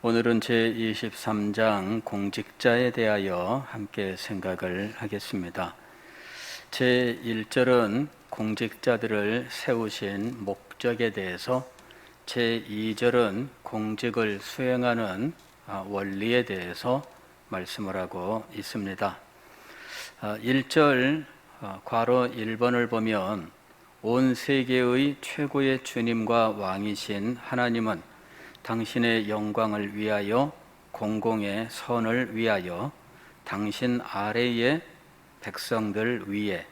오늘은 제23장 공직자에 대하여 함께 생각을 하겠습니다. 제1절은 공직자들을 세우신 목적에 대해서, 제2절은 공직을 수행하는 원리에 대해서 말씀을 하고 있습니다. 1절 괄호 1번을 보면 온 세계의 최고의 주님과 왕이신 하나님은 당신의 영광을 위하여 공공의 선을 위하여 당신 아래의 백성들 위에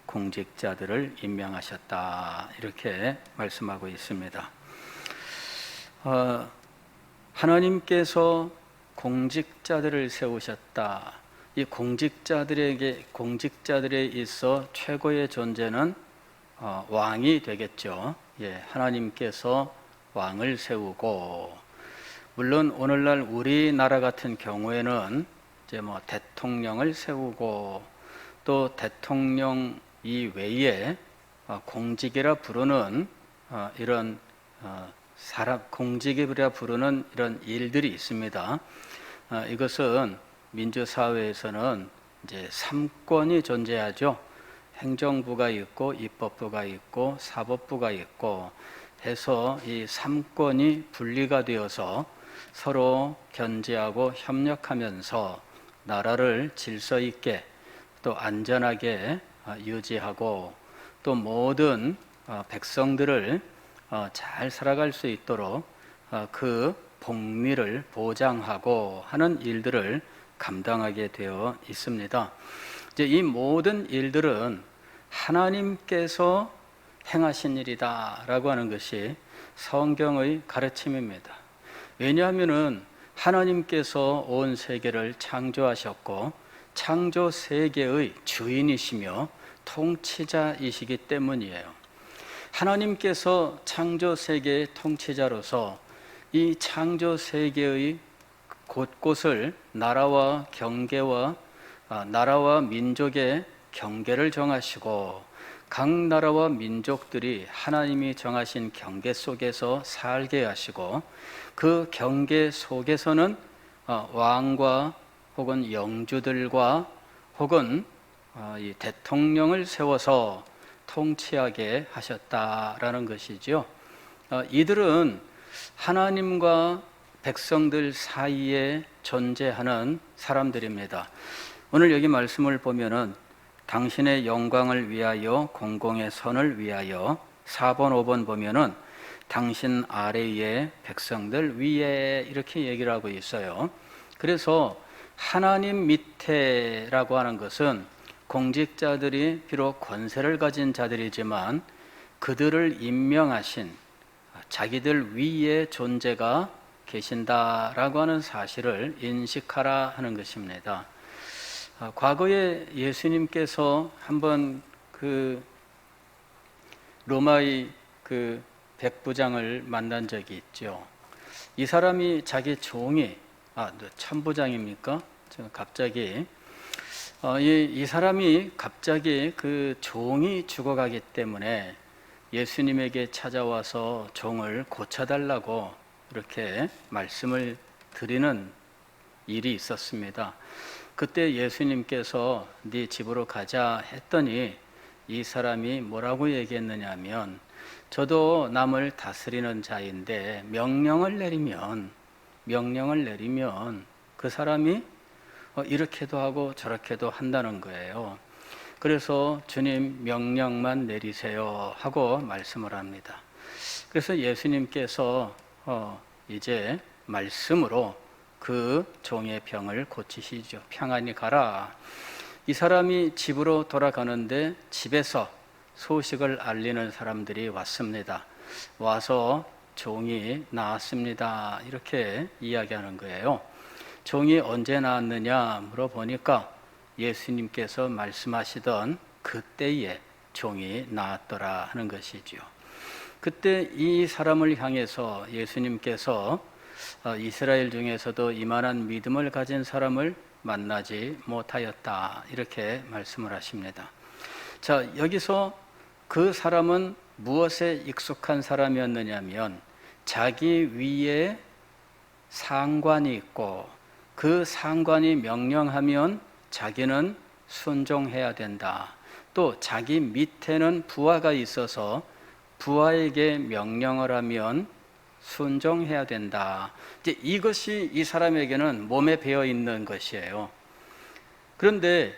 공직자들을 임명하셨다, 이렇게 말씀하고 있습니다. 하나님께서 공직자들을 세우셨다. 이 공직자들에 있어 최고의 존재는 왕이 되겠죠. 하나님께서 왕을 세우고, 물론 오늘날 우리나라 같은 경우에는 이제 대통령을 세우고, 또 대통령 이외에 공직이라 부르는 공직이라 부르는 이런 일들이 있습니다. 이것은 민주사회에서는 이제 3권이 존재하죠. 행정부가 있고, 입법부가 있고, 사법부가 있고 해서 이 3권이 분리가 되어서 서로 견제하고 협력하면서 나라를 질서 있게 또 안전하게 유지하고, 또 모든 백성들을 잘 살아갈 수 있도록 그 복리를 보장하고 하는 일들을 감당하게 되어 있습니다. 이제 이 모든 일들은 하나님께서 행하신 일이다 라고 하는 것이 성경의 가르침입니다. 왜냐하면 하나님께서 온 세계를 창조하셨고 창조 세계의 주인이시며 통치자이시기 때문이에요. 하나님께서 창조 세계의 통치자로서 이 창조 세계의 곳곳을 나라와 민족의 경계를 정하시고, 각 나라와 민족들이 하나님이 정하신 경계 속에서 살게 하시고, 그 경계 속에서는 왕과 혹은 영주들과 혹은 이 대통령을 세워서 통치하게 하셨다라는 것이죠. 이들은 하나님과 백성들 사이에 존재하는 사람들입니다. 오늘 여기 말씀을 보면은 당신의 영광을 위하여 공공의 선을 위하여, 4번 5번 보면은 당신 아래의 백성들 위에, 이렇게 얘기를 하고 있어요. 그래서 하나님 밑에라고 하는 것은 공직자들이 비록 권세를 가진 자들이지만 그들을 임명하신 자기들 위에 존재가 계신다라고 하는 사실을 인식하라 하는 것입니다. 과거에 예수님께서 한번 로마의 백부장을 만난 적이 있죠. 이 사람이 자기 종이 천부장입니까? 갑자기 이 사람이 갑자기 그 종이 죽어가기 때문에 예수님에게 찾아와서 종을 고쳐달라고 이렇게 말씀을 드리는 일이 있었습니다. 그때 예수님께서 네 집으로 가자 했더니 이 사람이 뭐라고 얘기했느냐 하면, 저도 남을 다스리는 자인데 명령을 내리면 그 사람이 이렇게도 하고 저렇게도 한다는 거예요. 그래서 주님 명령만 내리세요 하고 말씀을 합니다. 그래서 예수님께서 이제 말씀으로 그 종의 병을 고치시죠. 평안히 가라. 이 사람이 집으로 돌아가는데 집에서 소식을 알리는 사람들이 왔습니다. 와서 종이 나았습니다, 이렇게 이야기하는 거예요. 종이 언제 나았느냐 물어보니까 예수님께서 말씀하시던 그때에 종이 나았더라 하는 것이죠. 그때 이 사람을 향해서 예수님께서 이스라엘 중에서도 이만한 믿음을 가진 사람을 만나지 못하였다, 이렇게 말씀을 하십니다. 자, 여기서 그 사람은 무엇에 익숙한 사람이었느냐면 자기 위에 상관이 있고 그 상관이 명령하면 자기는 순종해야 된다. 또 자기 밑에는 부하가 있어서 부하에게 명령을 하면 순종해야 된다. 이제 이것이 이 사람에게는 몸에 배어 있는 것이에요. 그런데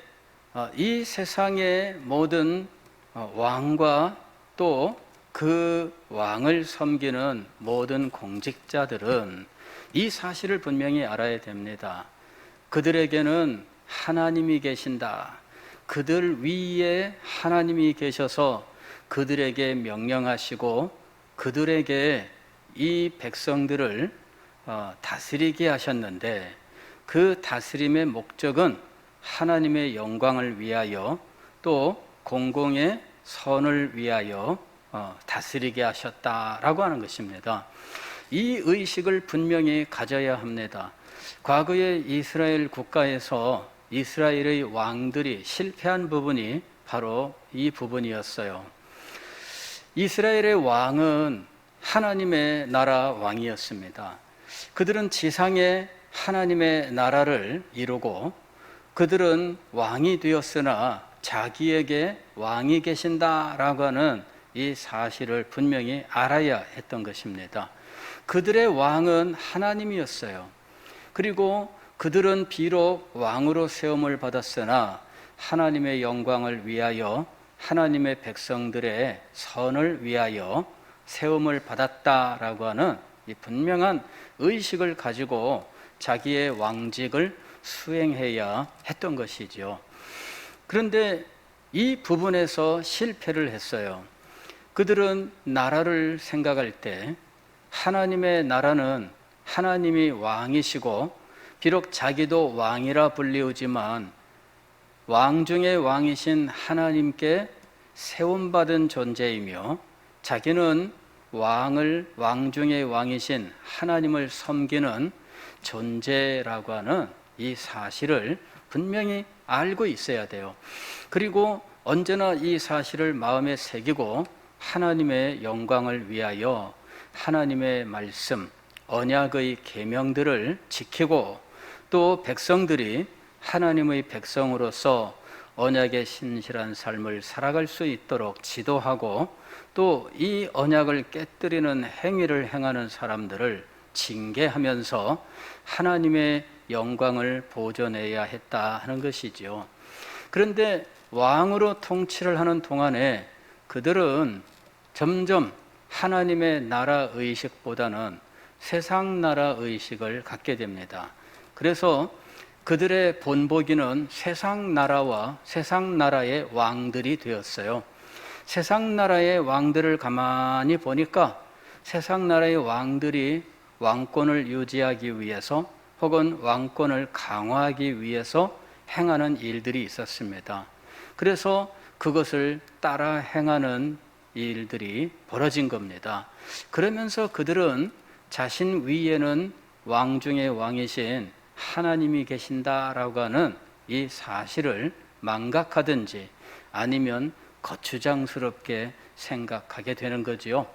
이 세상의 모든 왕과 또 그 왕을 섬기는 모든 공직자들은 이 사실을 분명히 알아야 됩니다. 그들에게는 하나님이 계신다. 그들 위에 하나님이 계셔서 그들에게 명령하시고 그들에게 이 백성들을 다스리게 하셨는데 그 다스림의 목적은 하나님의 영광을 위하여 또 공공의 선을 위하여 다스리게 하셨다라고 하는 것입니다. 이 의식을 분명히 가져야 합니다. 과거의 이스라엘 국가에서 이스라엘의 왕들이 실패한 부분이 바로 이 부분이었어요. 이스라엘의 왕은 하나님의 나라 왕이었습니다. 그들은 지상에 하나님의 나라를 이루고 그들은 왕이 되었으나 자기에게 왕이 계신다라고 하는 이 사실을 분명히 알아야 했던 것입니다. 그들의 왕은 하나님이었어요. 그리고 그들은 비록 왕으로 세움을 받았으나 하나님의 영광을 위하여 하나님의 백성들의 선을 위하여 세움을 받았다라고 하는 이 분명한 의식을 가지고 자기의 왕직을 수행해야 했던 것이죠. 그런데 이 부분에서 실패를 했어요. 그들은 나라를 생각할 때 하나님의 나라는 하나님이 왕이시고 비록 자기도 왕이라 불리우지만 왕 중의 왕이신 하나님께 세움받은 존재이며 자기는 왕 중의 왕이신 하나님을 섬기는 존재라고 하는 이 사실을 분명히 알고 있어야 돼요. 그리고 언제나 이 사실을 마음에 새기고 하나님의 영광을 위하여 하나님의 말씀, 언약의 계명들을 지키고 또 백성들이 하나님의 백성으로서 언약의 신실한 삶을 살아갈 수 있도록 지도하고 또 이 언약을 깨뜨리는 행위를 행하는 사람들을 징계하면서 하나님의 영광을 보존해야 했다 하는 것이지요. 그런데 왕으로 통치를 하는 동안에 그들은 점점 하나님의 나라 의식보다는 세상 나라 의식을 갖게 됩니다. 그래서 그들의 본보기는 세상 나라와 세상 나라의 왕들이 되었어요. 세상 나라의 왕들을 가만히 보니까 세상 나라의 왕들이 왕권을 유지하기 위해서 혹은 왕권을 강화하기 위해서 행하는 일들이 있었습니다. 그래서 그것을 따라 행하는 일들이 벌어진 겁니다. 그러면서 그들은 자신 위에는 왕 중의 왕이신 하나님이 계신다라고 하는 이 사실을 망각하든지 아니면 거추장스럽게 생각하게 되는 거지요.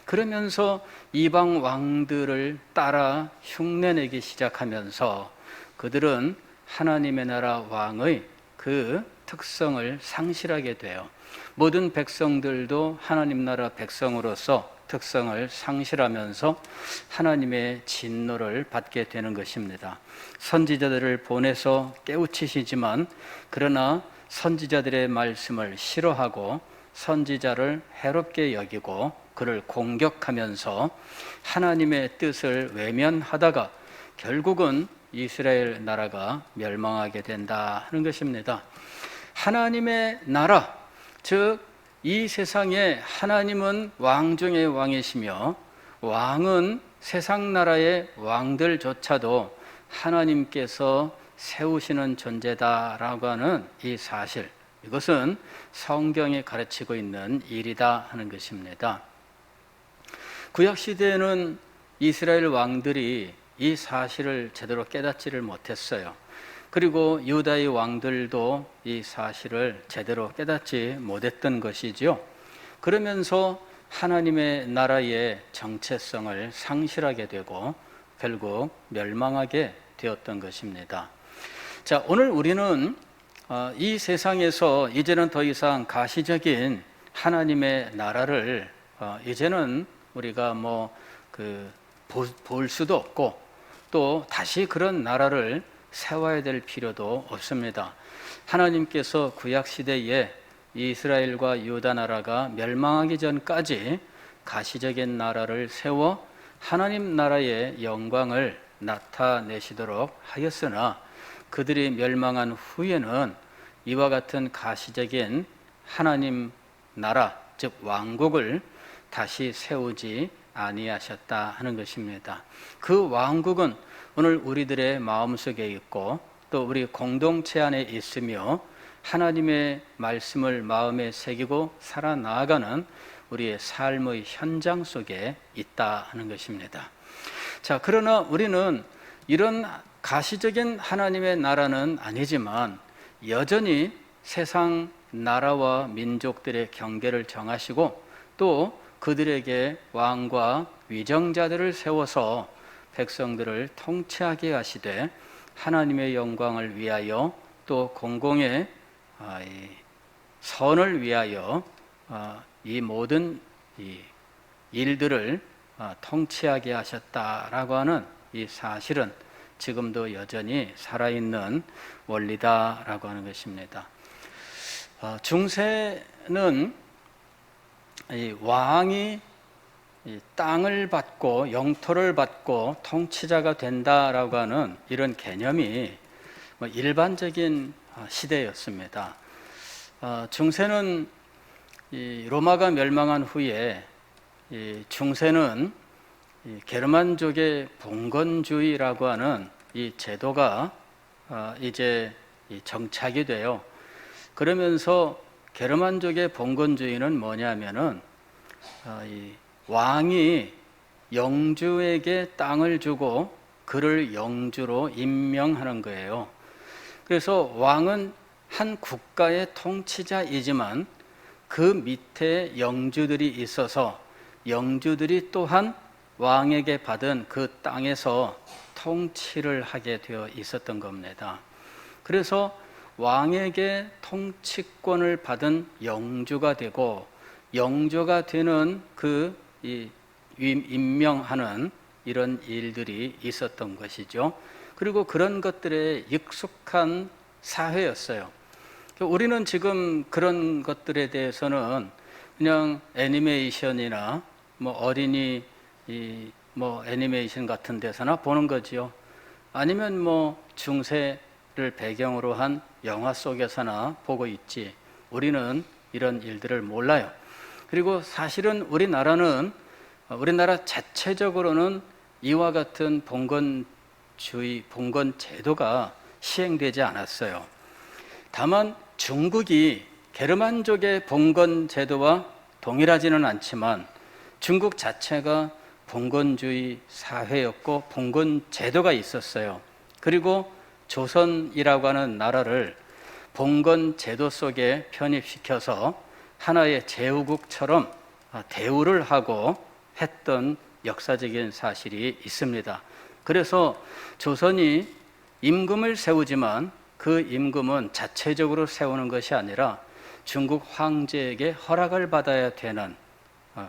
그러면서 이방 왕들을 따라 흉내내기 시작하면서 그들은 하나님의 나라 왕의 그 특성을 상실하게 돼요. 모든 백성들도 하나님 나라 백성으로서 특성을 상실하면서 하나님의 진노를 받게 되는 것입니다. 선지자들을 보내서 깨우치시지만 그러나 선지자들의 말씀을 싫어하고 선지자를 해롭게 여기고 그를 공격하면서 하나님의 뜻을 외면하다가 결국은 이스라엘 나라가 멸망하게 된다 하는 것입니다. 하나님의 나라, 즉 이 세상에 하나님은 왕 중의 왕이시며 왕은 세상 나라의 왕들조차도 하나님께서 세우시는 존재다라고 하는 이 사실, 이것은 성경이 가르치고 있는 일이다 하는 것입니다. 구약시대에는 이스라엘 왕들이 이 사실을 제대로 깨닫지를 못했어요. 그리고 유다의 왕들도 이 사실을 제대로 깨닫지 못했던 것이지요. 그러면서 하나님의 나라의 정체성을 상실하게 되고 결국 멸망하게 되었던 것입니다. 자, 오늘 우리는 이 세상에서 이제는 더 이상 가시적인 하나님의 나라를 이제는 우리가 볼 수도 없고 또 다시 그런 나라를 세워야 될 필요도 없습니다. 하나님께서 구약 시대에 이스라엘과 유다 나라가 멸망하기 전까지 가시적인 나라를 세워 하나님 나라의 영광을 나타내시도록 하였으나 그들이 멸망한 후에는 이와 같은 가시적인 하나님 나라, 즉 왕국을 다시 세우지 아니하셨다 하는 것입니다. 그 왕국은 오늘 우리들의 마음속에 있고 또 우리 공동체 안에 있으며 하나님의 말씀을 마음에 새기고 살아나가는 우리의 삶의 현장 속에 있다 하는 것입니다. 자, 그러나 우리는 이런 가시적인 하나님의 나라는 아니지만 여전히 세상 나라와 민족들의 경계를 정하시고 또 그들에게 왕과 위정자들을 세워서 백성들을 통치하게 하시되 하나님의 영광을 위하여 또 공공의 선을 위하여 이 모든 일들을 통치하게 하셨다라고 하는 이 사실은 지금도 여전히 살아있는 원리다라고 하는 것입니다. 중세는 이 왕이 이 땅을 받고 영토를 받고 통치자가 된다라고 하는 이런 개념이 일반적인 시대였습니다. 중세는 이 로마가 멸망한 후에 이 중세는 이 게르만족의 봉건주의라고 하는 이 제도가 이제 정착이 돼요. 그러면서 게르만족의 봉건주의는 뭐냐면은 이 왕이 영주에게 땅을 주고 그를 영주로 임명하는 거예요. 그래서 왕은 한 국가의 통치자이지만 그 밑에 영주들이 있어서 영주들이 또한 왕에게 받은 그 땅에서 통치를 하게 되어 있었던 겁니다. 그래서 왕에게 통치권을 받은 영주가 되고 영주가 되는 그 임명하는 이런 일들이 있었던 것이죠. 그리고 그런 것들에 익숙한 사회였어요. 우리는 지금 그런 것들에 대해서는 그냥 애니메이션이나 어린이 애니메이션 같은 데서나 보는 거지요. 아니면 중세를 배경으로 한 영화 속에서나 보고 있지. 우리는 이런 일들을 몰라요. 그리고 사실은 우리나라 자체적으로는 이와 같은 봉건주의, 봉건제도가 시행되지 않았어요. 다만 중국이 게르만족의 봉건제도와 동일하지는 않지만 중국 자체가 봉건주의 사회였고 봉건제도가 있었어요. 그리고 조선이라고 하는 나라를 봉건제도 속에 편입시켜서 하나의 제후국처럼 대우를 하고 했던 역사적인 사실이 있습니다. 그래서 조선이 임금을 세우지만 그 임금은 자체적으로 세우는 것이 아니라 중국 황제에게 허락을 받아야 되는,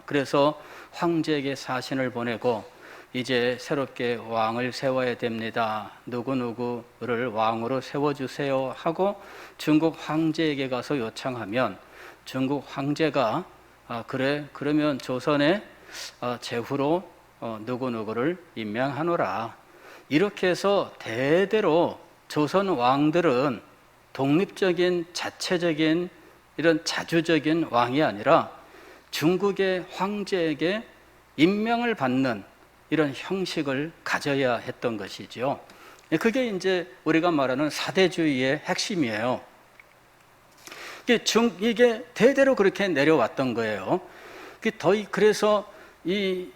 그래서 황제에게 사신을 보내고 이제 새롭게 왕을 세워야 됩니다. 누구누구를 왕으로 세워주세요 하고 중국 황제에게 가서 요청하면 중국 황제가 그래 그러면 조선의 제후로 누구누구를 임명하노라. 이렇게 해서 대대로 조선 왕들은 독립적인 자체적인 이런 자주적인 왕이 아니라 중국의 황제에게 임명을 받는 이런 형식을 가져야 했던 것이죠. 그게 이제 우리가 말하는 사대주의의 핵심이에요. 이게 대대로 그렇게 내려왔던 거예요. 그래서 이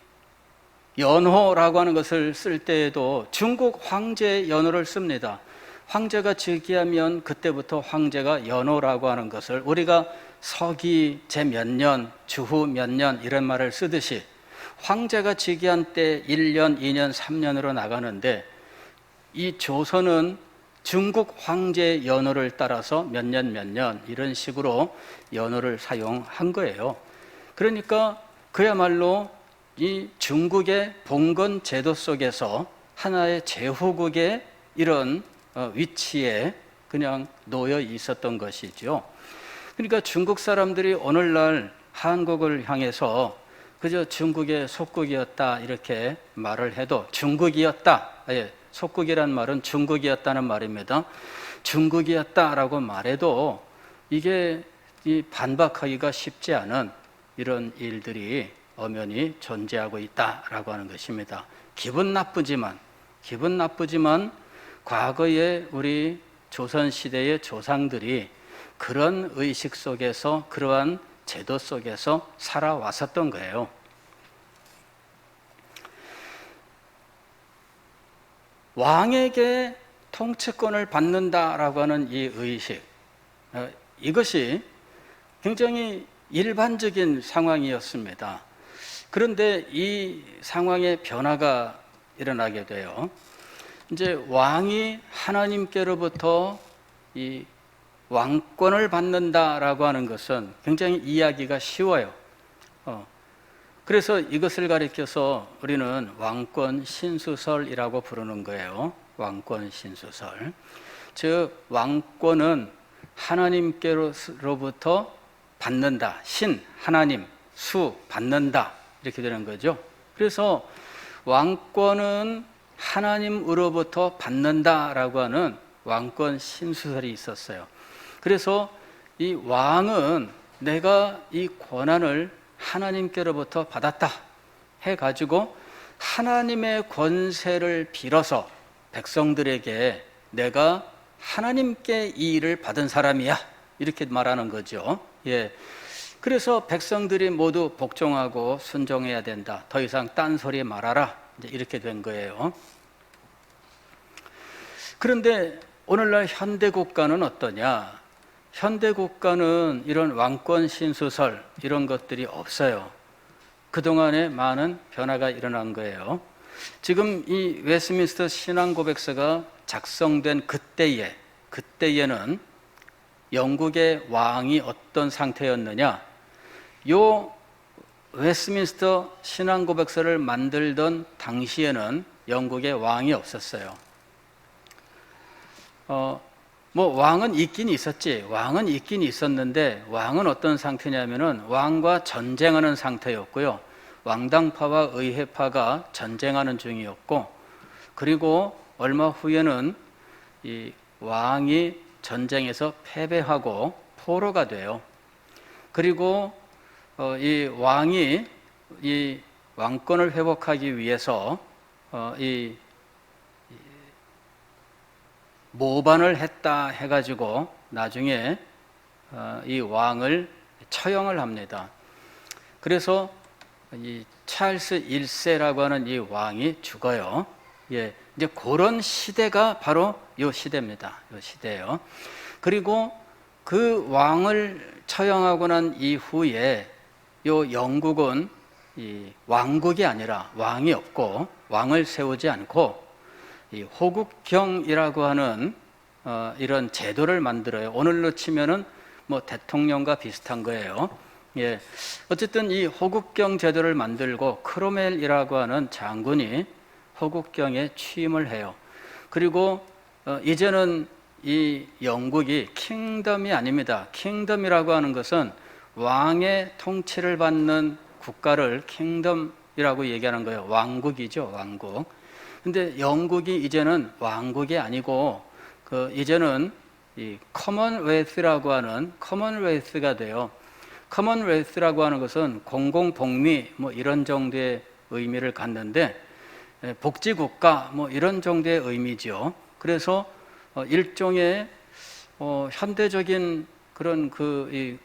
연호라고 하는 것을 쓸 때에도 중국 황제의 연호를 씁니다. 황제가 즉위하면 그때부터 황제가 연호라고 하는 것을 우리가 서기 제 몇 년, 주후 몇 년 이런 말을 쓰듯이 황제가 즉위한 때 1년, 2년, 3년으로 나가는데 이 조선은 중국 황제 연호를 따라서 몇 년 이런 식으로 연호를 사용한 거예요. 그러니까 그야말로 이 중국의 봉건 제도 속에서 하나의 제후국의 이런 위치에 그냥 놓여 있었던 것이죠. 그러니까 중국 사람들이 오늘날 한국을 향해서 그저 중국의 속국이었다 이렇게 말을 해도 중국이었다. 속국이란 말은 중국이었다는 말입니다. 중국이었다라고 말해도 이게 반박하기가 쉽지 않은 이런 일들이 엄연히 존재하고 있다라고 하는 것입니다. 기분 나쁘지만 과거에 우리 조선시대의 조상들이 그런 의식 속에서 그러한 제도 속에서 살아왔었던 거예요. 왕에게 통치권을 받는다라고 하는 이 의식, 이것이 굉장히 일반적인 상황이었습니다. 그런데 이 상황의 변화가 일어나게 돼요. 이제 왕이 하나님께로부터 이 왕권을 받는다라고 하는 것은 굉장히 이해하기가 쉬워요. 그래서 이것을 가리켜서 우리는 왕권 신수설이라고 부르는 거예요. 왕권 신수설. 즉 왕권은 하나님께로부터 받는다. 신, 하나님, 수, 받는다. 이렇게 되는 거죠. 그래서 왕권은 하나님으로부터 받는다라고 하는 왕권 신수설이 있었어요. 그래서 이 왕은 내가 이 권한을 하나님께로부터 받았다 해가지고 하나님의 권세를 빌어서 백성들에게 내가 하나님께 이 일을 받은 사람이야 이렇게 말하는 거죠. 예. 그래서 백성들이 모두 복종하고 순종해야 된다. 더 이상 딴소리 말아라. 이제 이렇게 된 거예요. 그런데 오늘날 현대 국가는 어떠냐? 현대 국가는 이런 왕권 신수설 이런 것들이 없어요. 그동안에 많은 변화가 일어난 거예요. 지금 이 웨스트민스터 신앙고백서가 작성된 그때에는 영국의 왕이 어떤 상태였느냐? 요 웨스트민스터 신앙고백서를 만들던 당시에는 영국의 왕이 없었어요. 왕은 있긴 있었지. 왕은 있긴 있었는데 왕은 어떤 상태냐면은 왕과 전쟁하는 상태였고요. 왕당파와 의회파가 전쟁하는 중이었고, 그리고 얼마 후에는 이 왕이 전쟁에서 패배하고 포로가 돼요. 그리고 이 왕이 이 왕권을 회복하기 위해서 이 모반을 했다 해가지고 나중에 이 왕을 처형을 합니다. 그래서 이 찰스 1세라고 하는 이 왕이 죽어요. 예, 이제 그런 시대가 바로 이 시대입니다. 이 시대예요. 그리고 그 왕을 처형하고 난 이후에 이 영국은 이 왕국이 아니라 왕이 없고 왕을 세우지 않고 이 호국경이라고 하는 이런 제도를 만들어요. 오늘로 치면은 뭐 대통령과 비슷한 거예요. 예, 어쨌든 이 호국경 제도를 만들고 크로멜이라고 하는 장군이 호국경에 취임을 해요. 그리고 이제는 이 영국이 킹덤이 아닙니다. 킹덤이라고 하는 것은 왕의 통치를 받는 국가를 킹덤이라고 얘기하는 거예요. 왕국이죠, 왕국. 근데 영국이 이제는 왕국이 아니고 이제는 이 커먼웰스라고 하는 커먼웰스가 돼요. 커먼웰스라고 하는 것은 공공복리 뭐 이런 정도의 의미를 갖는데 복지국가 뭐 이런 정도의 의미죠. 그래서 일종의 현대적인 그런 이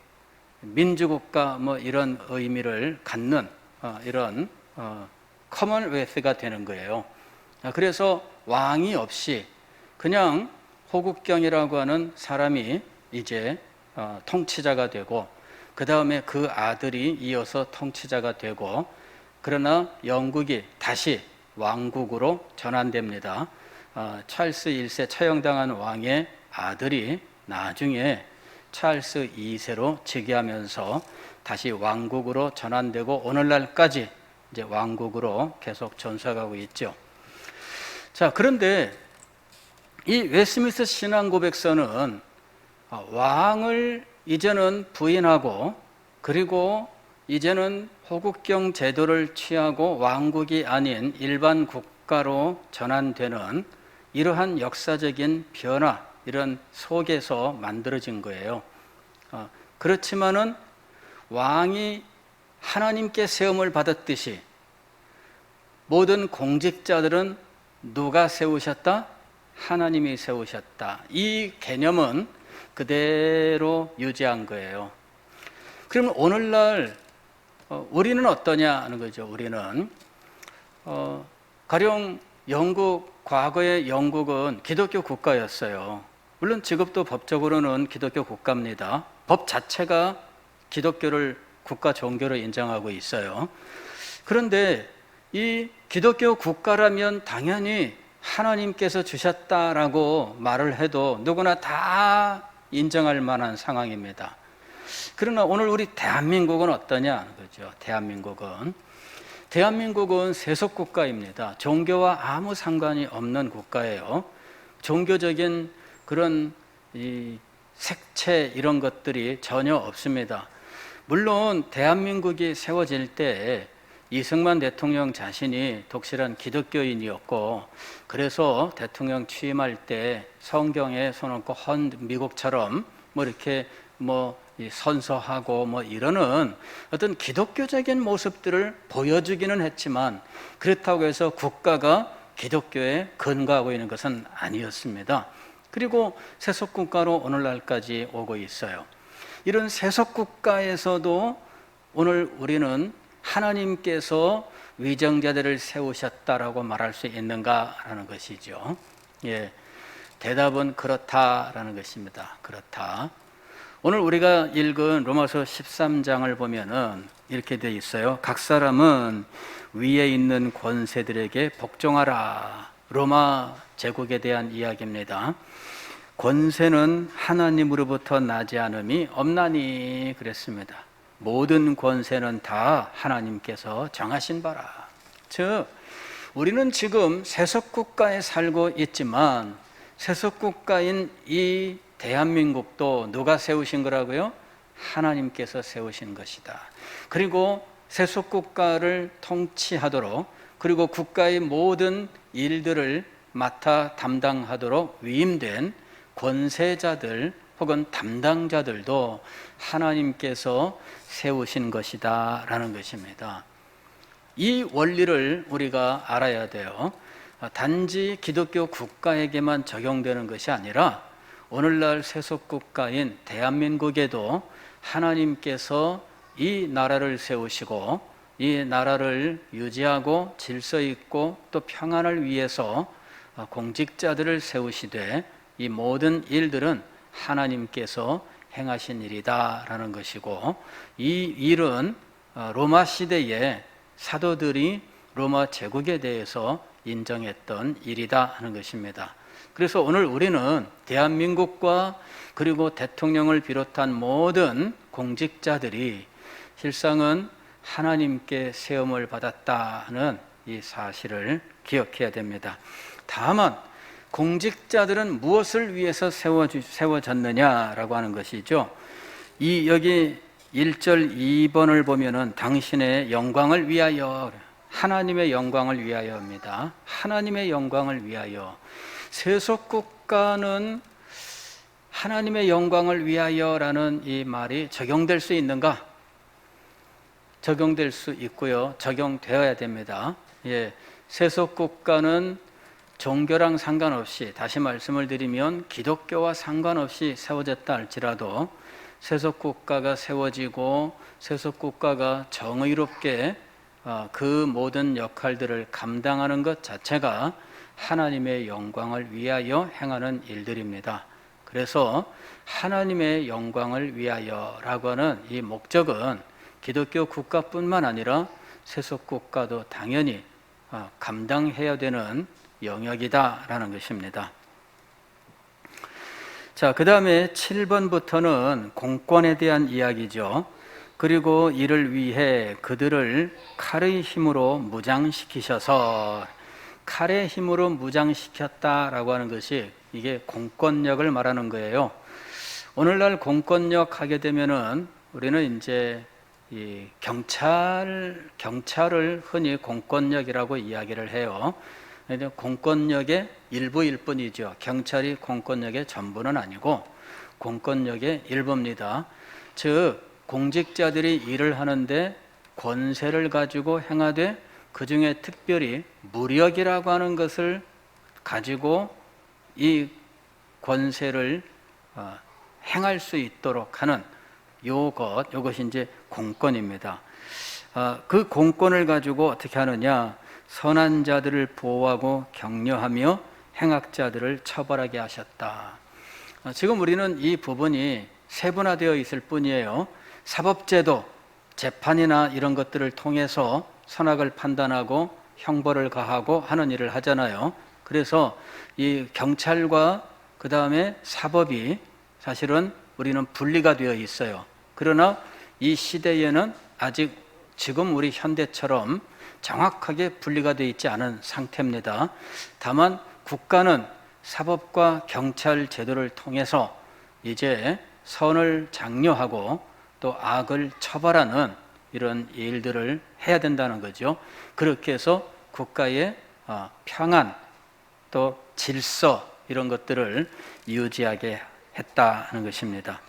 민주국가 뭐 이런 의미를 갖는 이런 커먼웰스가 되는 거예요. 그래서 왕이 없이 그냥 호국경이라고 하는 사람이 이제 통치자가 되고 그 다음에 그 아들이 이어서 통치자가 되고 그러나 영국이 다시 왕국으로 전환됩니다. 찰스 1세 처형당한 왕의 아들이 나중에 찰스 2세로 즉위하면서 다시 왕국으로 전환되고 오늘날까지 이제 왕국으로 계속 존속하고 있죠. 자, 그런데 이 웨스트민스터 신앙고백서는 왕을 이제는 부인하고 그리고 이제는 호국경 제도를 취하고 왕국이 아닌 일반 국가로 전환되는 이러한 역사적인 변화, 이런 속에서 만들어진 거예요. 그렇지만은 왕이 하나님께 세움을 받았듯이 모든 공직자들은 누가 세우셨다? 하나님이 세우셨다. 이 개념은 그대로 유지한 거예요. 그러면 오늘날 우리는 어떠냐 하는 거죠. 우리는 가령 과거의 영국은 기독교 국가였어요. 물론 지금도 법적으로는 기독교 국가입니다. 법 자체가 기독교를 국가 종교로 인정하고 있어요. 그런데 이 기독교 국가라면 당연히 하나님께서 주셨다라고 말을 해도 누구나 다 인정할 만한 상황입니다. 그러나 오늘 우리 대한민국은 어떠냐 그죠? 대한민국은 세속국가입니다. 종교와 아무 상관이 없는 국가예요. 종교적인 그런 이 색채 이런 것들이 전혀 없습니다. 물론 대한민국이 세워질 때 이승만 대통령 자신이 독실한 기독교인이었고, 그래서 대통령 취임할 때 성경에 손 얹고 미국처럼 이렇게 선서하고 이러는 어떤 기독교적인 모습들을 보여주기는 했지만, 그렇다고 해서 국가가 기독교에 근거하고 있는 것은 아니었습니다. 그리고 세속국가로 오늘날까지 오고 있어요. 이런 세속국가에서도 오늘 우리는 하나님께서 위정자들을 세우셨다라고 말할 수 있는가라는 것이죠. 예, 대답은 그렇다라는 것입니다. 그렇다. 오늘 우리가 읽은 로마서 13장을 보면은 이렇게 되어 있어요. 각 사람은 위에 있는 권세들에게 복종하라. 로마 제국에 대한 이야기입니다. 권세는 하나님으로부터 나지 않음이 없나니 그랬습니다. 모든 권세는 다 하나님께서 정하신 바라. 즉 우리는 지금 세속국가에 살고 있지만 세속국가인 이 대한민국도 누가 세우신 거라고요? 하나님께서 세우신 것이다. 그리고 세속국가를 통치하도록, 그리고 국가의 모든 일들을 맡아 담당하도록 위임된 권세자들 혹은 담당자들도 하나님께서 세우신 것이다 라는 것입니다. 이 원리를 우리가 알아야 돼요. 단지 기독교 국가에게만 적용되는 것이 아니라 오늘날 세속국가인 대한민국에도 하나님께서 이 나라를 세우시고 이 나라를 유지하고 질서 있고 또 평안을 위해서 공직자들을 세우시되 이 모든 일들은 하나님께서 행하신 일이다 라는 것이고, 이 일은 로마 시대에 사도들이 로마 제국에 대해서 인정했던 일이다 하는 것입니다. 그래서 오늘 우리는 대한민국과 그리고 대통령을 비롯한 모든 공직자들이 실상은 하나님께 세움을 받았다는 이 사실을 기억해야 됩니다. 다만 공직자들은 무엇을 위해서 세워졌느냐라고 하는 것이죠. 여기 1절 2번을 보면은 당신의 영광을 위하여, 하나님의 영광을 위하여입니다. 하나님의 영광을 위하여. 세속국가는 하나님의 영광을 위하여라는 이 말이 적용될 수 있는가? 적용될 수 있고요. 적용되어야 됩니다. 세속국가는 종교랑 상관없이, 다시 말씀을 드리면 기독교와 상관없이 세워졌다 할지라도 세속국가가 세워지고 세속국가가 정의롭게 그 모든 역할들을 감당하는 것 자체가 하나님의 영광을 위하여 행하는 일들입니다. 그래서 하나님의 영광을 위하여라고 하는 이 목적은 기독교 국가뿐만 아니라 세속국가도 당연히 감당해야 되는 영역이다라는 것입니다. 자, 그 다음에 7번부터는 공권에 대한 이야기죠. 그리고 이를 위해 그들을 칼의 힘으로 무장시키셔서, 칼의 힘으로 무장시켰다라고 하는 것이 이게 공권력을 말하는 거예요. 오늘날 공권력 하게 되면은 우리는 이제 이 경찰을 흔히 공권력이라고 이야기를 해요. 공권력의 일부일 뿐이죠. 경찰이 공권력의 전부는 아니고 공권력의 일부입니다. 즉 공직자들이 일을 하는데 권세를 가지고 행하되 그 중에 특별히 무력이라고 하는 것을 가지고 이 권세를 행할 수 있도록 하는 요것이 이제 공권입니다. 그 공권을 가지고 어떻게 하느냐? 선한 자들을 보호하고 격려하며 행악자들을 처벌하게 하셨다. 지금 우리는 이 부분이 세분화되어 있을 뿐이에요. 사법제도, 재판이나 이런 것들을 통해서 선악을 판단하고 형벌을 가하고 하는 일을 하잖아요. 그래서 이 경찰과 그 다음에 사법이 사실은 우리는 분리가 되어 있어요. 그러나 이 시대에는 아직 지금 우리 현대처럼 정확하게 분리가 되어 있지 않은 상태입니다. 다만 국가는 사법과 경찰 제도를 통해서 이제 선을 장려하고 또 악을 처벌하는 이런 일들을 해야 된다는 거죠. 그렇게 해서 국가의 평안 또 질서 이런 것들을 유지하게 했다는 것입니다.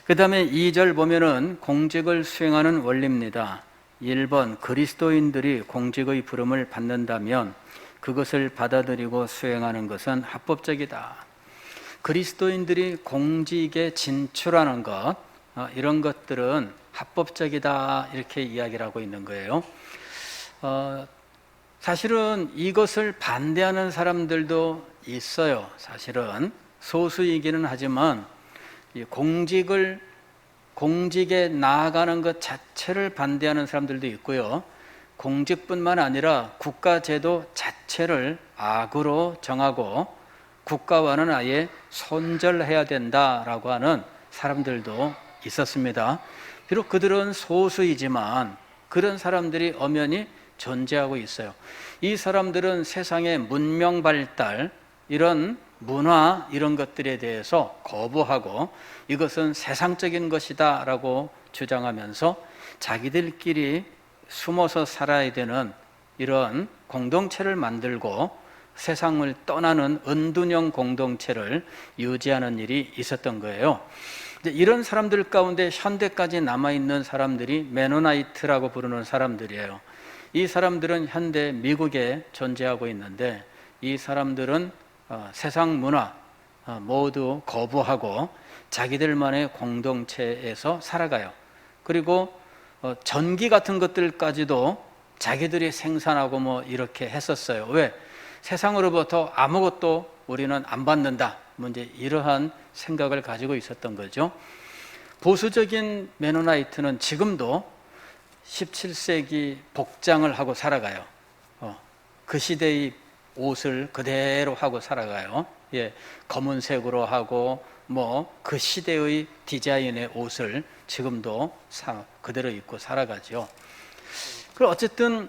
그 다음에 2절 보면은 공직을 수행하는 원리입니다. 1번 그리스도인들이 공직의 부름을 받는다면 그것을 받아들이고 수행하는 것은 합법적이다. 그리스도인들이 공직에 진출하는 것, 이런 것들은 합법적이다 이렇게 이야기를 하고 있는 거예요. 사실은 이것을 반대하는 사람들도 있어요. 사실은 소수이기는 하지만 공직에 나아가는 것 자체를 반대하는 사람들도 있고요. 공직뿐만 아니라 국가제도 자체를 악으로 정하고 국가와는 아예 손절해야 된다라고 하는 사람들도 있었습니다. 비록 그들은 소수이지만 그런 사람들이 엄연히 존재하고 있어요. 이 사람들은 세상의 문명 발달, 이런 문화 이런 것들에 대해서 거부하고 이것은 세상적인 것이다 라고 주장하면서 자기들끼리 숨어서 살아야 되는 이런 공동체를 만들고 세상을 떠나는 은둔형 공동체를 유지하는 일이 있었던 거예요. 이런 사람들 가운데 현대까지 남아있는 사람들이 메노나이트라고 부르는 사람들이에요. 이 사람들은 현대 미국에 존재하고 있는데 이 사람들은 세상 문화 모두 거부하고 자기들만의 공동체에서 살아가요. 그리고 전기 같은 것들까지도 자기들이 생산하고 뭐 이렇게 했었어요. 왜? 세상으로부터 아무것도 우리는 안 받는다. 이제 이러한 생각을 가지고 있었던 거죠. 보수적인 메노나이트는 지금도 17세기 복장을 하고 살아가요. 그 시대의 옷을 그대로 하고 살아가요. 검은색으로 하고 뭐 그 시대의 디자인의 옷을 지금도 그대로 입고 살아가죠. 그리고 어쨌든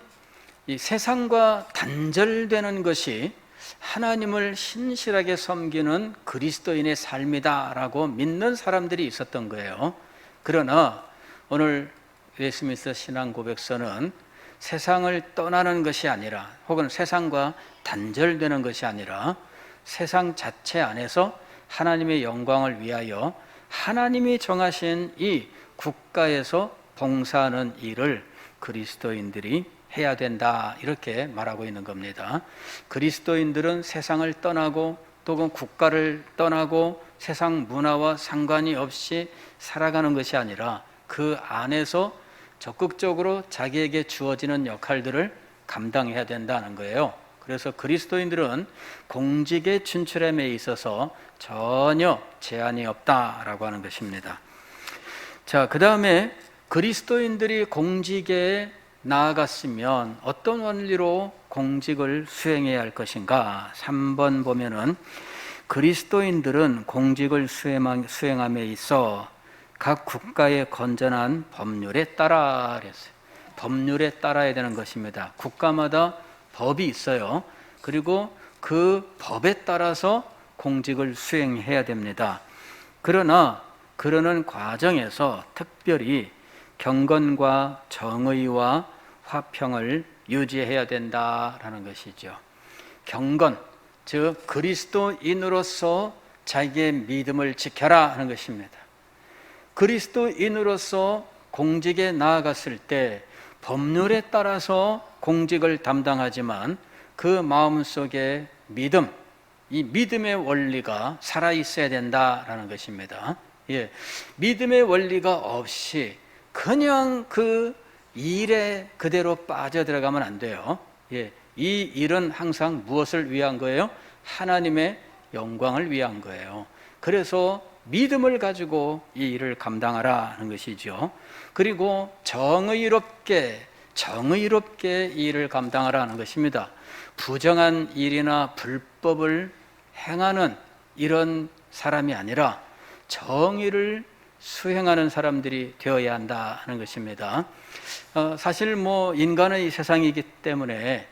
이 세상과 단절되는 것이 하나님을 신실하게 섬기는 그리스도인의 삶이다라고 믿는 사람들이 있었던 거예요. 그러나 오늘 웨스민스터 신앙 고백서는 세상을 떠나는 것이 아니라 혹은 세상과 단절되는 것이 아니라 세상 자체 안에서 하나님의 영광을 위하여 하나님이 정하신 이 국가에서 봉사하는 일을 그리스도인들이 해야 된다 이렇게 말하고 있는 겁니다. 그리스도인들은 세상을 떠나고 또는 국가를 떠나고 세상 문화와 상관이 없이 살아가는 것이 아니라 그 안에서 적극적으로 자기에게 주어지는 역할들을 감당해야 된다는 거예요. 그래서 그리스도인들은 공직의 진출함에 있어서 전혀 제한이 없다라고 하는 것입니다. 자, 그 다음에 그리스도인들이 공직에 나아갔으면 어떤 원리로 공직을 수행해야 할 것인가? 3번 보면은 그리스도인들은 공직을 수행함에 있어 각 국가의 건전한 법률에 따라 그랬어요. 법률에 따라야 되는 것입니다. 국가마다 법이 있어요. 그리고 그 법에 따라서 공직을 수행해야 됩니다. 그러나 그러는 과정에서 특별히 경건과 정의와 화평을 유지해야 된다라는 것이죠. 경건, 즉 그리스도인으로서 자기의 믿음을 지켜라 하는 것입니다. 그리스도인으로서 공직에 나아갔을 때 법률에 따라서 공직을 담당하지만 그 마음속에 믿음, 이 믿음의 원리가 살아있어야 된다라는 것입니다. 예, 믿음의 원리가 없이 그냥 그 일에 그대로 빠져들어가면 안 돼요. 예, 이 일은 항상 무엇을 위한 거예요? 하나님의 영광을 위한 거예요. 그래서 믿음을 가지고 이 일을 감당하라 하는 것이죠. 그리고 정의롭게 이 일을 감당하라 하는 것입니다. 부정한 일이나 불법을 행하는 이런 사람이 아니라 정의를 수행하는 사람들이 되어야 한다 하는 것입니다. 사실 인간의 세상이기 때문에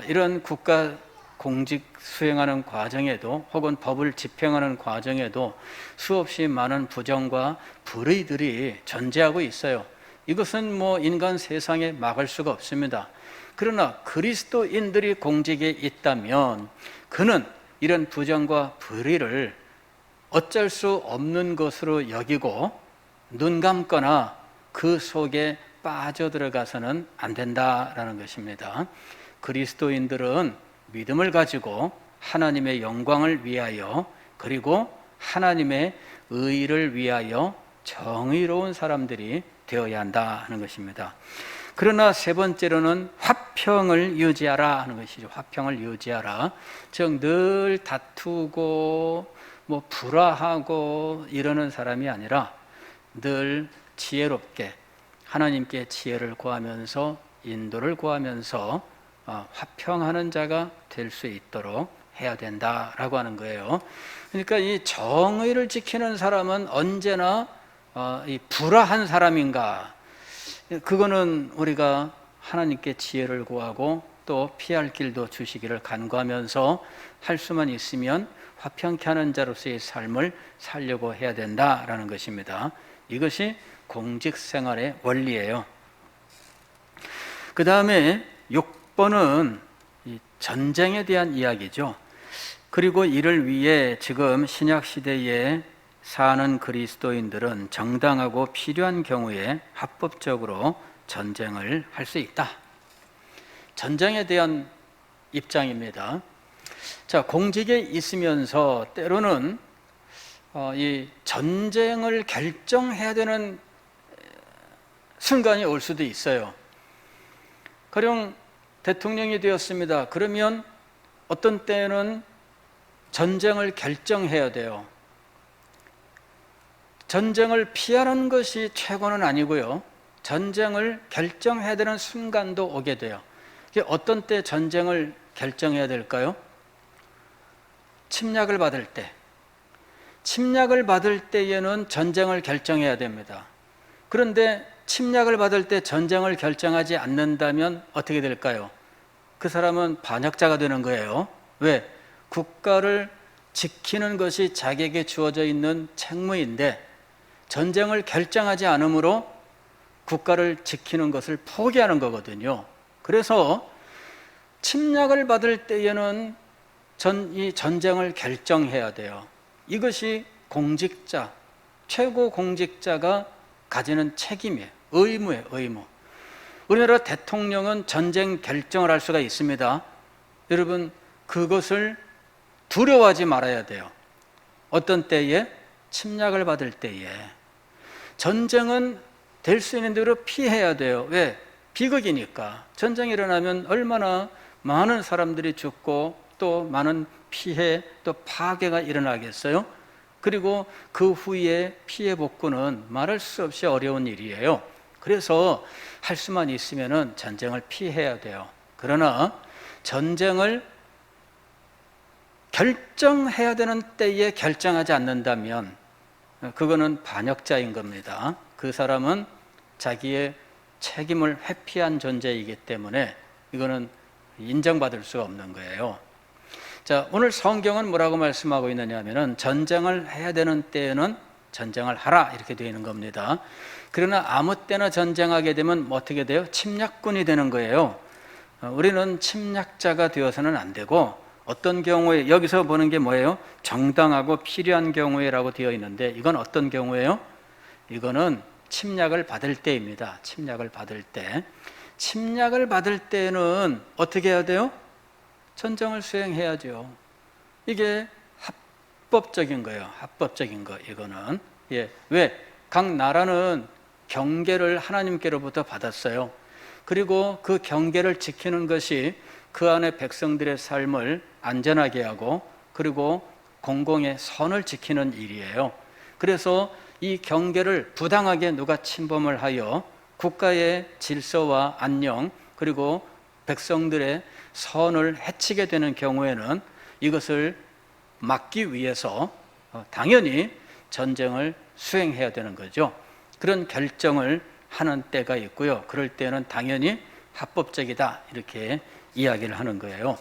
이런 국가 공직 수행하는 과정에도 혹은 법을 집행하는 과정에도 수없이 많은 부정과 불의들이 존재하고 있어요. 이것은 인간 세상에 막을 수가 없습니다. 그러나 그리스도인들이 공직에 있다면 그는 이런 부정과 불의를 어쩔 수 없는 것으로 여기고 눈 감거나 그 속에 빠져들어가서는 안 된다라는 것입니다. 그리스도인들은 믿음을 가지고 하나님의 영광을 위하여 그리고 하나님의 의를 위하여 정의로운 사람들이 되어야 한다 하는 것입니다. 그러나 세 번째로는 화평을 유지하라 하는 것이죠. 화평을 유지하라. 즉 늘 다투고 불화하고 이러는 사람이 아니라 늘 지혜롭게 하나님께 지혜를 구하면서 인도를 구하면서 화평하는 자가 될 수 있도록 해야 된다라고 하는 거예요. 그러니까 이 정의를 지키는 사람은 언제나 이 불화한 사람인가? 그거는 우리가 하나님께 지혜를 구하고 또 피할 길도 주시기를 간구하면서 할 수만 있으면 화평케 하는 자로서의 삶을 살려고 해야 된다라는 것입니다. 이것이 공직 생활의 원리예요. 그 다음에 6번은 전쟁에 대한 이야기죠. 그리고 이를 위해 지금 신약시대에 사는 그리스도인들은 정당하고 필요한 경우에 합법적으로 전쟁을 할 수 있다. 전쟁에 대한 입장입니다. 자, 공직에 있으면서 때로는 이 전쟁을 결정해야 되는 순간이 올 수도 있어요. 가령 대통령이 되었습니다. 그러면 어떤 때는 전쟁을 결정해야 돼요. 전쟁을 피하는 것이 최고는 아니고요. 전쟁을 결정해야 되는 순간도 오게 돼요. 어떤 때 전쟁을 결정해야 될까요? 침략을 받을 때. 침략을 받을 때에는 전쟁을 결정해야 됩니다. 그런데 침략을 받을 때 전쟁을 결정하지 않는다면 어떻게 될까요? 그 사람은 반역자가 되는 거예요. 왜? 국가를 지키는 것이 자기에게 주어져 있는 책무인데 전쟁을 결정하지 않으므로 국가를 지키는 것을 포기하는 거거든요. 그래서 침략을 받을 때에는 이 전쟁을 결정해야 돼요. 이것이 공직자, 최고 공직자가 가지는 책임이에요. 의무예요, 의무. 우리나라 대통령은 전쟁 결정을 할 수가 있습니다. 여러분, 그것을 두려워하지 말아야 돼요. 어떤 때에? 침략을 받을 때에. 전쟁은 될 수 있는 대로 피해야 돼요. 왜? 비극이니까. 전쟁이 일어나면 얼마나 많은 사람들이 죽고 또 많은 피해, 또 파괴가 일어나겠어요? 그리고 그 후에 피해 복구는 말할 수 없이 어려운 일이에요. 그래서 할 수만 있으면은 전쟁을 피해야 돼요. 그러나 전쟁을 결정해야 되는 때에 결정하지 않는다면 그거는 반역자인 겁니다. 그 사람은 자기의 책임을 회피한 존재이기 때문에 이거는 인정받을 수가 없는 거예요. 자, 오늘 성경은 뭐라고 말씀하고 있느냐 하면은 전쟁을 해야 되는 때에는 전쟁을 하라 이렇게 되어 있는 겁니다. 그러나 아무 때나 전쟁하게 되면 어떻게 돼요? 침략군이 되는 거예요. 우리는 침략자가 되어서는 안 되고 어떤 경우에 여기서 보는 게 뭐예요? 정당하고 필요한 경우에라고 되어 있는데 이건 어떤 경우예요? 이거는 침략을 받을 때입니다. 침략을 받을 때. 침략을 받을 때는 어떻게 해야 돼요? 전쟁을 수행해야죠. 이게 합법적인 거예요. 합법적인 거 이거는. 예. 왜? 각 나라는 경계를 하나님께로부터 받았어요. 그리고 그 경계를 지키는 것이 그 안에 백성들의 삶을 안전하게 하고 그리고 공공의 선을 지키는 일이에요. 그래서 이 경계를 부당하게 누가 침범을 하여 국가의 질서와 안녕 그리고 백성들의 선을 해치게 되는 경우에는 이것을 막기 위해서 당연히 전쟁을 수행해야 되는 거죠. 그런 결정을 하는 때가 있고요. 그럴 때는 당연히 합법적이다 이렇게 이야기를 하는 거예요.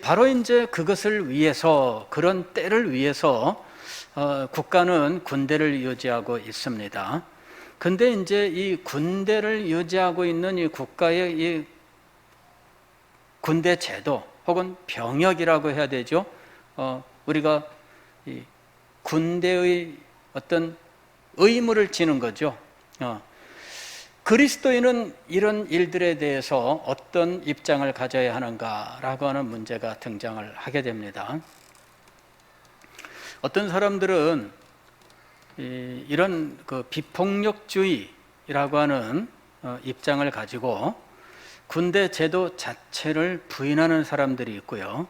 바로 이제 그것을 위해서 그런 때를 위해서 국가는 군대를 유지하고 있습니다. 근데 이제 이 군대를 유지하고 있는 이 국가의 이 군대 제도 혹은 병역이라고 해야 되죠. 우리가 이 군대의 어떤 의무를 지는 거죠. 그리스도인은 이런 일들에 대해서 어떤 입장을 가져야 하는가라고 하는 문제가 등장을 하게 됩니다. 어떤 사람들은 이런 그 비폭력주의라고 하는 입장을 가지고 군대 제도 자체를 부인하는 사람들이 있고요.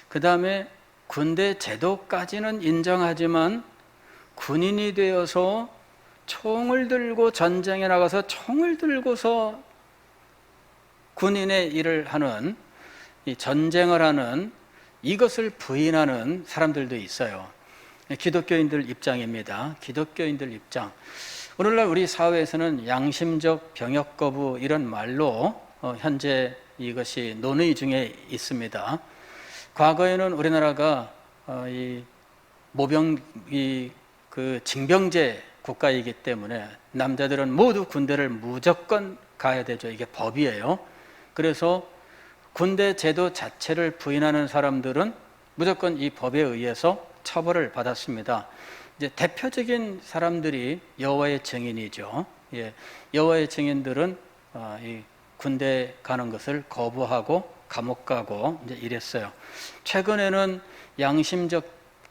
그 다음에 군대 제도까지는 인정하지만 군인이 되어서 총을 들고 전쟁에 나가서 총을 들고서 군인의 일을 하는 이 전쟁을 하는 이것을 부인하는 사람들도 있어요. 기독교인들 입장입니다. 기독교인들 입장. 오늘날 우리 사회에서는 양심적 병역 거부 이런 말로 현재 이것이 논의 중에 있습니다. 과거에는 우리나라가 이 모병 그 징병제 국가이기 때문에 남자들은 모두 군대를 무조건 가야 되죠. 이게 법이에요. 그래서 군대 제도 자체를 부인하는 사람들은 무조건 이 법에 의해서 처벌을 받았습니다. 이제 대표적인 사람들이 여호와의 증인이죠. 예, 여호와의 증인들은 이 군대 가는 것을 거부하고 감옥 가고 이제 이랬어요. 최근에는 양심적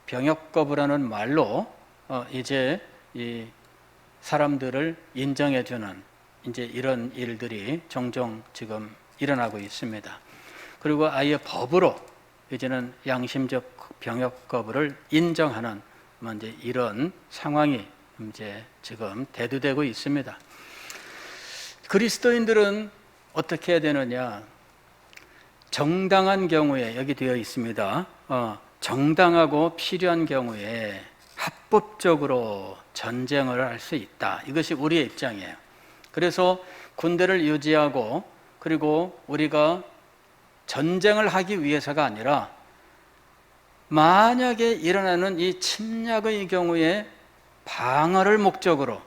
병역 거부라는 말로 이제 이 사람들을 인정해주는 이제 이런 일들이 종종 지금 일어나고 있습니다. 그리고 아예 법으로 이제는 양심적 병역 거부를 인정하는 이제 이런 상황이 이제 지금 대두되고 있습니다. 그리스도인들은 어떻게 해야 되느냐? 정당한 경우에 여기 되어 있습니다. 정당하고 필요한 경우에 합법적으로 전쟁을 할 수 있다. 이것이 우리의 입장이에요. 그래서 군대를 유지하고 그리고 우리가 전쟁을 하기 위해서가 아니라 만약에 일어나는 이 침략의 경우에 방어를 목적으로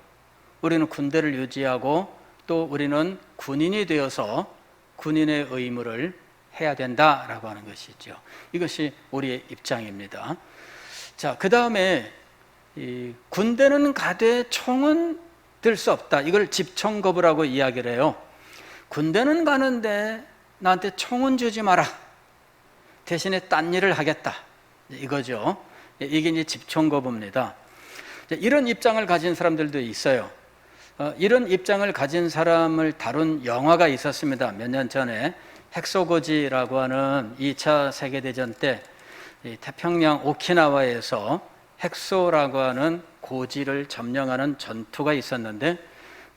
우리는 군대를 유지하고 또 우리는 군인이 되어서 군인의 의무를 해야 된다라고 하는 것이죠. 이것이 우리의 입장입니다. 자, 그 다음에 이 군대는 가되 총은 들 수 없다. 이걸 집총거부라고 이야기를 해요. 군대는 가는데 나한테 총은 주지 마라. 대신에 딴 일을 하겠다. 이거죠. 이게 이제 집총거부입니다. 이런 입장을 가진 사람들도 있어요. 이런 입장을 가진 사람을 다룬 영화가 있었습니다. 몇 년 전에 핵소고지라고 하는 2차 세계대전 때 태평양 오키나와에서 핵소라고 하는 고지를 점령하는 전투가 있었는데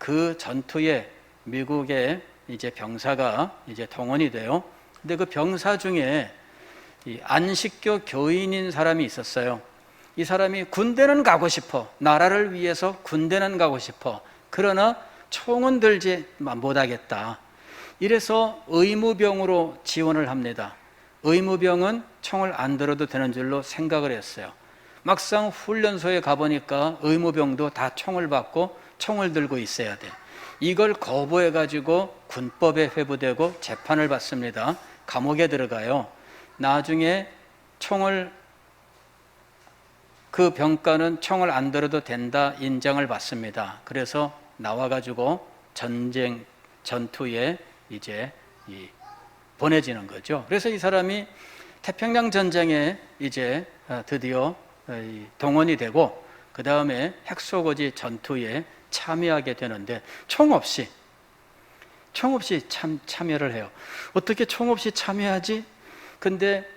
그 전투에 미국의 이제 병사가 이제 동원이 돼요. 근데 그 병사 중에 이 안식교 교인인 사람이 있었어요. 이 사람이 군대는 가고 싶어. 나라를 위해서 군대는 가고 싶어. 그러나 총은 들지 못하겠다. 이래서 의무병으로 지원을 합니다. 의무병은 총을 안 들어도 되는 줄로 생각을 했어요. 막상 훈련소에 가보니까 의무병도 다 총을 받고 총을 들고 있어야 돼. 이걸 거부해가지고 군법에 회부되고 재판을 받습니다. 감옥에 들어가요. 나중에 그 병가는 총을 안 들어도 된다 인정을 받습니다. 그래서 나와가지고 전투에 이제 보내지는 거죠. 그래서 이 사람이 태평양 전쟁에 이제 드디어 동원이 되고 그 다음에 핵소고지 전투에 참여하게 되는데 총 없이 참여를 해요. 어떻게 총 없이 참여하지? 근데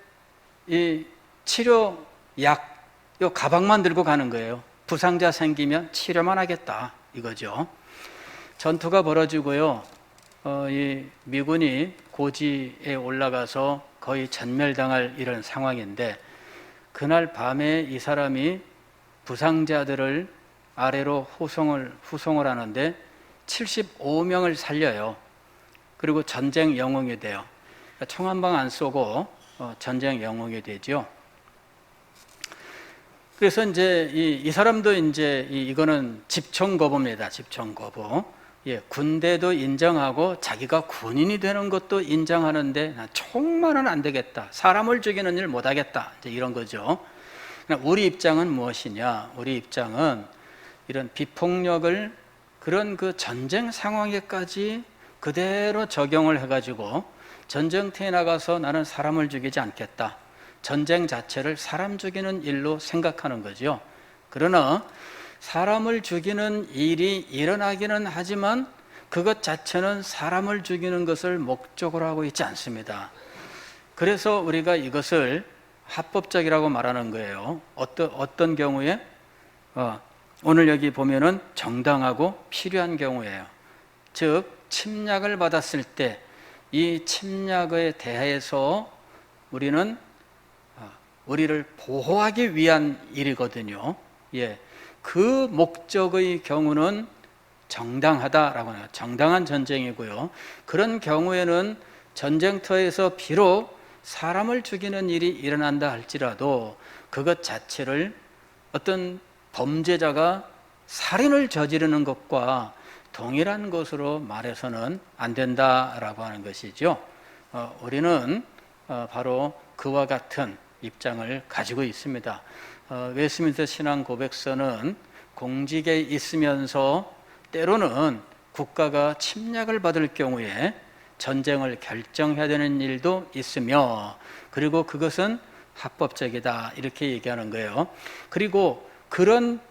이 치료약 요 가방만 들고 가는 거예요. 부상자 생기면 치료만 하겠다 이거죠. 전투가 벌어지고요. 이 미군이 고지에 올라가서 거의 전멸당할 이런 상황인데 그날 밤에 이 사람이 부상자들을 아래로 후송을 하는데 75명을 살려요. 그리고 전쟁 영웅이 돼요. 총 한 방 안 쏘고 전쟁 영웅이 되죠. 그래서 이제 이 사람도 이제 이거는 집총 거부입니다. 집총 거부. 예, 군대도 인정하고 자기가 군인이 되는 것도 인정하는데 총만은 안 되겠다. 사람을 죽이는 일 못 하겠다. 이제 이런 거죠. 우리 입장은 무엇이냐? 우리 입장은 이런 비폭력을 그런 그 전쟁 상황에까지 그대로 적용을 해가지고 전쟁터에 나가서 나는 사람을 죽이지 않겠다. 전쟁 자체를 사람 죽이는 일로 생각하는 거죠. 그러나 사람을 죽이는 일이 일어나기는 하지만 그것 자체는 사람을 죽이는 것을 목적으로 하고 있지 않습니다. 그래서 우리가 이것을 합법적이라고 말하는 거예요. 어떤 경우에? 오늘 여기 보면은 정당하고 필요한 경우예요. 즉 침략을 받았을 때 이 침략에 대해서 우리는 우리를 보호하기 위한 일이거든요. 예, 그 목적의 경우는 정당하다라고 해요. 정당한 전쟁이고요. 그런 경우에는 전쟁터에서 비록 사람을 죽이는 일이 일어난다 할지라도 그것 자체를 어떤 범죄자가 살인을 저지르는 것과 동일한 것으로 말해서는 안 된다라고 하는 것이죠. 우리는 바로 그와 같은 입장을 가지고 있습니다. 웨스트민스터 신앙 고백서는 공직에 있으면서 때로는 국가가 침략을 받을 경우에 전쟁을 결정해야 되는 일도 있으며 그리고 그것은 합법적이다 이렇게 얘기하는 거예요. 그리고 그런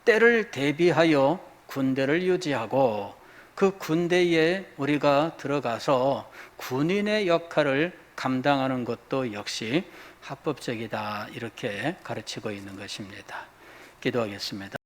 때를 대비하여 군대를 유지하고 그 군대에 우리가 들어가서 군인의 역할을 감당하는 것도 역시 합법적이다 이렇게 가르치고 있는 것입니다. 기도하겠습니다.